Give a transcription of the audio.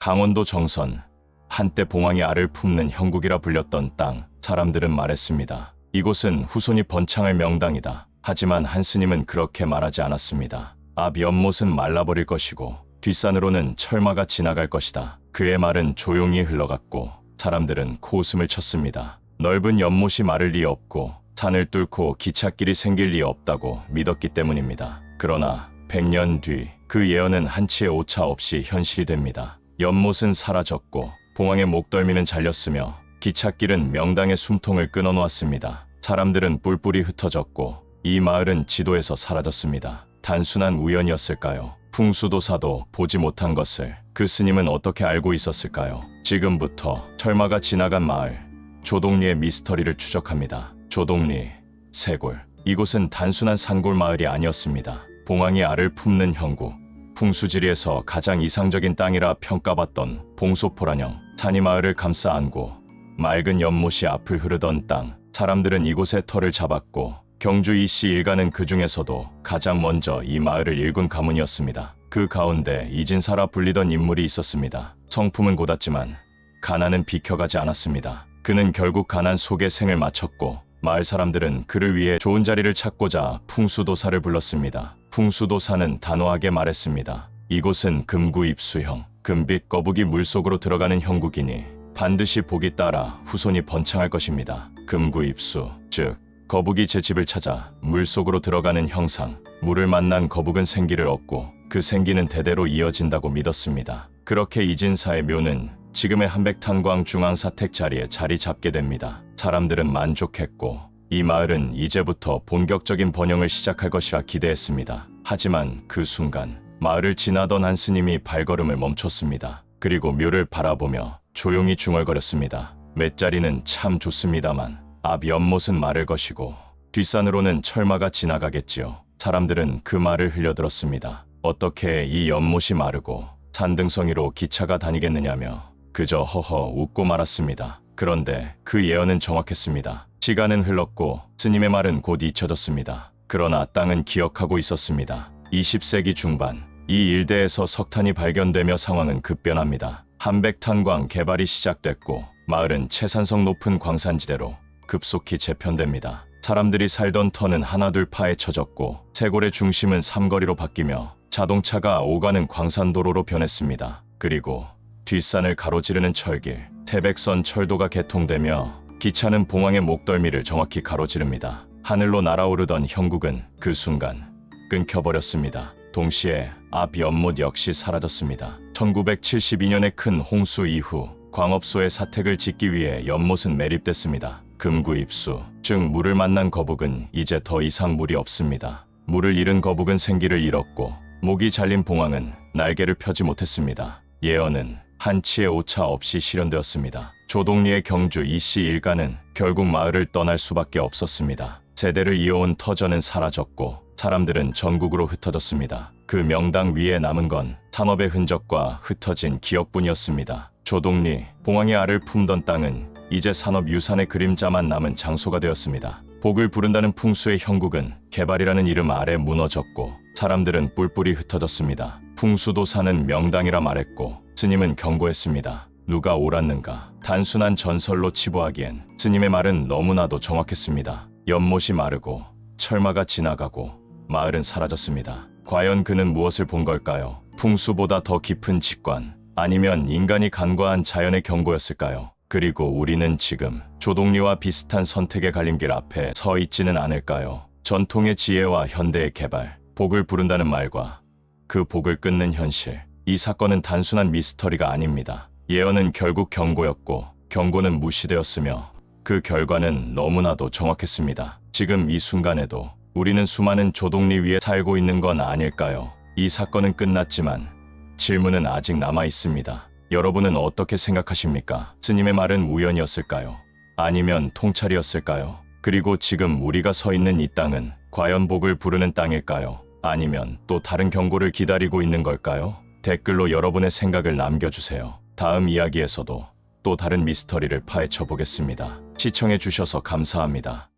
강원도 정선, 한때 봉황이 알을 품는 형국이라 불렸던 땅. 사람들은 말했습니다. 이곳은 후손이 번창할 명당이다. 하지만 한 스님은 그렇게 말하지 않았습니다. 앞 연못은 말라버릴 것이고 뒷산으로는 철마가 지나갈 것이다. 그의 말은 조용히 흘러갔고 사람들은 코웃음을 쳤습니다. 넓은 연못이 마를 리 없고 산을 뚫고 기찻길이 생길 리 없다고 믿었기 때문입니다. 그러나 100년 뒤 그 예언은 한치의 오차 없이 현실이 됩니다. 연못은 사라졌고 봉황의 목덜미는 잘렸으며 기찻길은 명당의 숨통을 끊어놓았습니다. 사람들은 뿔뿔이 흩어졌고 이 마을은 지도에서 사라졌습니다. 단순한 우연이었을까요? 풍수도사도 보지 못한 것을 그 스님은 어떻게 알고 있었을까요? 지금부터 철마가 지나간 마을, 조동리의 미스터리를 추적합니다. 조동리, 세골. 이곳은 단순한 산골 마을이 아니었습니다. 봉황이 알을 품는 형국, 풍수지리에서 가장 이상적인 땅이라 평가받던 봉소포란형, 산이 마을을 감싸 안고 맑은 연못이 앞을 흐르던 땅. 사람들은 이곳에 터를 잡았고 경주 이씨 일가는 그 중에서도 가장 먼저 이 마을을 일군 가문이었습니다. 그 가운데 이진사라 불리던 인물이 있었습니다. 성품은 고닫지만 가난은 비켜가지 않았습니다. 그는 결국 가난 속에 생을 마쳤고 마을 사람들은 그를 위해 좋은 자리를 찾고자 풍수도사를 불렀습니다. 풍수도사는 단호하게 말했습니다. 이곳은 금구입수형, 금빛 거북이 물속으로 들어가는 형국이니 반드시 복이 따라 후손이 번창할 것입니다. 금구입수, 즉 거북이 제 집을 찾아 물속으로 들어가는 형상. 물을 만난 거북은 생기를 얻고 그 생기는 대대로 이어진다고 믿었습니다. 그렇게 이진사의 묘는 지금의 한백탄광 중앙사택 자리에 자리 잡게 됩니다. 사람들은 만족했고 이 마을은 이제부터 본격적인 번영을 시작할 것이라 기대했습니다. 하지만 그 순간 마을을 지나던 한 스님이 발걸음을 멈췄습니다. 그리고 묘를 바라보며 조용히 중얼거렸습니다. 맷자리는 참 좋습니다만 앞 연못은 마를 것이고 뒷산으로는 철마가 지나가겠지요. 사람들은 그 말을 흘려들었습니다. 어떻게 이 연못이 마르고 산등성이로 기차가 다니겠느냐며 그저 허허 웃고 말았습니다. 그런데 그 예언은 정확했습니다. 시간은 흘렀고 스님의 말은 곧 잊혀졌습니다. 그러나 땅은 기억하고 있었습니다. 20세기 중반 이 일대에서 석탄이 발견되며 상황은 급변합니다. 한백탄광 개발이 시작됐고 마을은 채산성 높은 광산지대로 급속히 재편됩니다. 사람들이 살던 터는 하나둘 파헤쳐졌고 세골의 중심은 삼거리로 바뀌며 자동차가 오가는 광산도로로 변했습니다. 그리고 뒷산을 가로지르는 철길, 태백선 철도가 개통되며 기차는 봉황의 목덜미를 정확히 가로지릅니다. 하늘로 날아오르던 형국은 그 순간 끊겨버렸습니다. 동시에 앞 연못 역시 사라졌습니다. 1972년의 큰 홍수 이후 광업소의 사택을 짓기 위해 연못은 매립됐습니다. 금구입수, 즉 물을 만난 거북은 이제 더 이상 물이 없습니다. 물을 잃은 거북은 생기를 잃었고 목이 잘린 봉황은 날개를 펴지 못했습니다. 예언은 한치의 오차 없이 실현되었습니다. 조동리의 경주 이씨 일가는 결국 마을을 떠날 수밖에 없었습니다. 세대를 이어온 터전은 사라졌고 사람들은 전국으로 흩어졌습니다. 그 명당 위에 남은 건 산업의 흔적과 흩어진 기억뿐이었습니다. 조동리, 봉황의 알을 품던 땅은 이제 산업유산의 그림자만 남은 장소가 되었습니다. 복을 부른다는 풍수의 형국은 개발이라는 이름 아래 무너졌고 사람들은 뿔뿔이 흩어졌습니다. 풍수도사는 명당이라 말했고 스님은 경고했습니다. 누가 옳았는가? 단순한 전설로 치부하기엔 스님의 말은 너무나도 정확했습니다. 연못이 마르고 철마가 지나가고 마을은 사라졌습니다. 과연 그는 무엇을 본 걸까요? 풍수보다 더 깊은 직관, 아니면 인간이 간과한 자연의 경고였을까요? 그리고 우리는 지금 조동리와 비슷한 선택의 갈림길 앞에 서 있지는 않을까요? 전통의 지혜와 현대의 개발, 복을 부른다는 말과 그 복을 끊는 현실. 이 사건은 단순한 미스터리가 아닙니다. 예언은 결국 경고였고 경고는 무시되었으며 그 결과는 너무나도 정확했습니다. 지금 이 순간에도 우리는 수많은 조동리 위에 살고 있는 건 아닐까요? 이 사건은 끝났지만 질문은 아직 남아 있습니다. 여러분은 어떻게 생각하십니까? 스님의 말은 우연이었을까요? 아니면 통찰이었을까요? 그리고 지금 우리가 서 있는 이 땅은 과연 복을 부르는 땅일까요? 아니면 또 다른 경고를 기다리고 있는 걸까요? 댓글로 여러분의 생각을 남겨주세요. 다음 이야기에서도 또 다른 미스터리를 파헤쳐 보겠습니다. 시청해 주셔서 감사합니다.